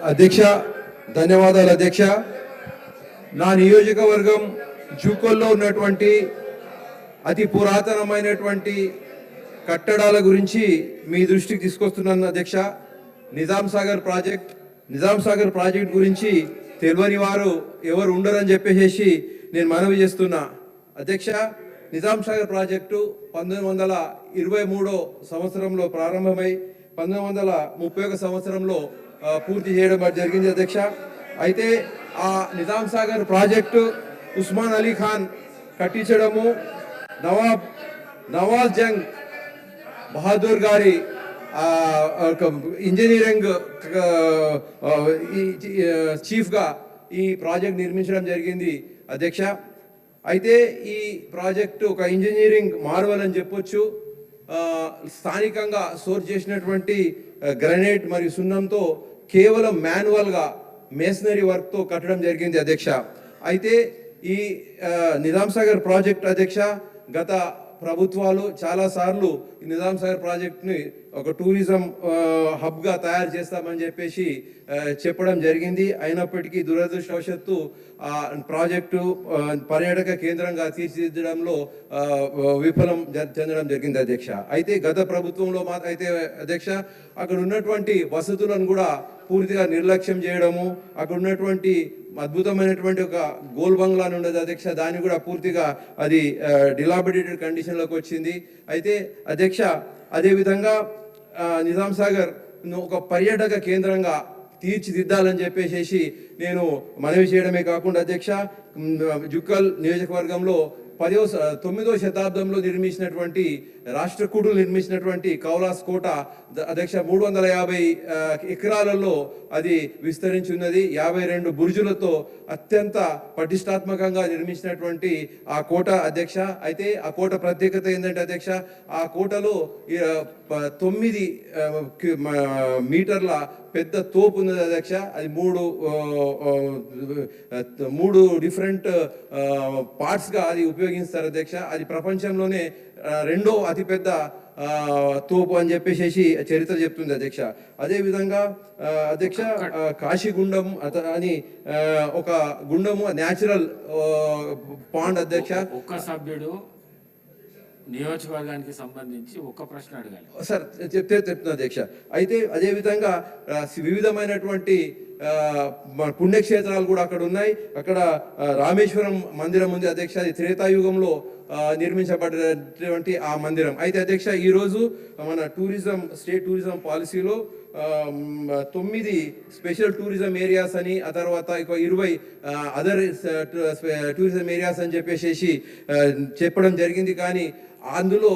అధ్యక్ష, ధన్యవాదాలు అధ్యక్ష. నా నియోజకవర్గం జూకోల్లో ఉన్నటువంటి అతి పురాతనమైనటువంటి కట్టడాల గురించి మీ దృష్టికి తీసుకొస్తున్నాను అధ్యక్ష. నిజాం సాగర్ ప్రాజెక్ట్ గురించి తెలియని వారు ఎవరు ఉండరని చెప్పేసి నేను మనవి చేస్తున్నా అధ్యక్ష. నిజాం సాగర్ ప్రాజెక్టు 1923 సంవత్సరంలో ప్రారంభమై 1931 సంవత్సరంలో పూర్తి చేయడం జరిగింది అధ్యక్ష. అయితే ఆ నిజాం సాగర్ ప్రాజెక్టు ఉస్మాన్ అలీ ఖాన్ కట్టించడము, నవాజ్ జంగ్ బహదూర్ గారి ఇంజనీరింగ్ చీఫ్గా ఈ ప్రాజెక్ట్ నిర్మించడం జరిగింది అధ్యక్ష. అయితే ఈ ప్రాజెక్టు ఒక ఇంజనీరింగ్ మార్వల్ అని చెప్పొచ్చు. స్థానికంగా సోర్స్ చేసినటువంటి గ్రనైట్ మరియు సున్నంతో కేవలం మాన్యువల్గా మేసనరీ వర్క్తో కట్టడం జరిగింది అధ్యక్ష. అయితే ఈ నిజాం సాగర్ ప్రాజెక్ట్ అధ్యక్ష, గత ప్రభుత్వాలు చాలాసార్లు ఈ నిజాం సాగర్ ప్రాజెక్ట్ని ఒక టూరిజం హబ్గా తయారు చేస్తామని చెప్పేసి చెప్పడం జరిగింది. అయినప్పటికీ దురదృష్టవశాత్తు ఆ ప్రాజెక్టు పర్యాటక కేంద్రంగా తీర్చిదిద్దడంలో విఫలం చెందడం జరిగింది అధ్యక్ష. అయితే గత ప్రభుత్వంలో అయితే అధ్యక్ష, అక్కడ ఉన్నటువంటి వసతులను కూడా పూర్తిగా నిర్లక్ష్యం చేయడము, అక్కడ ఉన్నటువంటి అద్భుతమైనటువంటి ఒక గోల్ బంగ్లా ఉండదు అధ్యక్ష, దాన్ని కూడా పూర్తిగా అది డిలాబిటేటెడ్ కండిషన్లోకి వచ్చింది. అయితే అధ్యక్ష, అదేవిధంగా నిజాం సాగర్ ఒక పర్యాటక కేంద్రంగా తీర్చిదిద్దాలని చెప్పేసి నేను మనవి చేయడమే కాకుండా అధ్యక్ష, జుక్కల్ నియోజకవర్గంలో 9వ శతాబ్దంలో నిర్మించినటువంటి రాష్ట్రకూటులు నిర్మించినటువంటి కౌలాస్ కోట అధ్యక్ష 350 ఎకరాలలో అది విస్తరించి ఉన్నది. 52 బుర్జులతో అత్యంత పటిష్టాత్మకంగా నిర్మించినటువంటి ఆ కోట అధ్యక్ష. అయితే ఆ కోట ప్రత్యేకత ఏంటంటే అధ్యక్ష, ఆ కోటలో 9 మీటర్ల పెద్ద తోపు ఉన్నది అధ్యక్ష. అది మూడు డిఫరెంట్ పార్ట్స్గా అది ఉపయోగిస్తారు అధ్యక్ష. అది ప్రపంచంలోనే 2వ అతిపెద్ద తోపు అని చెప్పేసి చరిత్ర చెప్తుంది అధ్యక్ష. అదేవిధంగా అధ్యక్ష, కాశీగుండం అని ఒక గుండము న్యాచురల్ పాండ్ అధ్యక్ష. ఒక్క సభ్యుడు నియోజకవర్గానికి సంబంధించి ఒక ప్రశ్న అడగాలి సార్. చెప్తున్నా అధ్యక్ష. అయితే అదేవిధంగా వివిధమైనటువంటి పుణ్యక్షేత్రాలు కూడా అక్కడ ఉన్నాయి. అక్కడ రామేశ్వరం మందిరం ఉంది అధ్యక్ష. అది త్రేతాయుగంలో నిర్మించబడినటువంటి ఆ మందిరం. అయితే అధ్యక్ష, ఈరోజు మన స్టేట్ టూరిజం పాలసీలో 9 స్పెషల్ టూరిజం ఏరియాస్ అని, ఆ తర్వాత 20 అదర్ టూరిజం ఏరియాస్ అని చెప్పేసి చెప్పడం జరిగింది. కానీ అందులో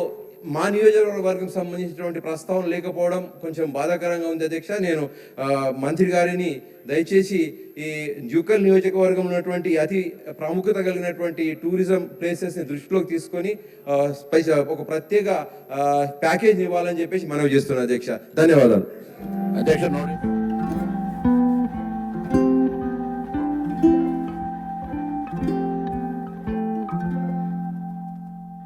మా నియోజకవర్గం సంబంధించినటువంటి ప్రస్తావన లేకపోవడం కొంచెం బాధాకరంగా ఉంది అధ్యక్ష. నేను మంత్రి గారిని దయచేసి ఈ జూకల్ నియోజకవర్గం ఉన్నటువంటి అతి ప్రాముఖ్యత కలిగినటువంటి టూరిజం ప్లేసెస్ని దృష్టిలోకి తీసుకొని ఒక ప్రత్యేక ప్యాకేజ్ ఇవ్వాలని చెప్పేసి మనవి చేస్తున్నాను అధ్యక్ష. ధన్యవాదాలు అధ్యక్ష.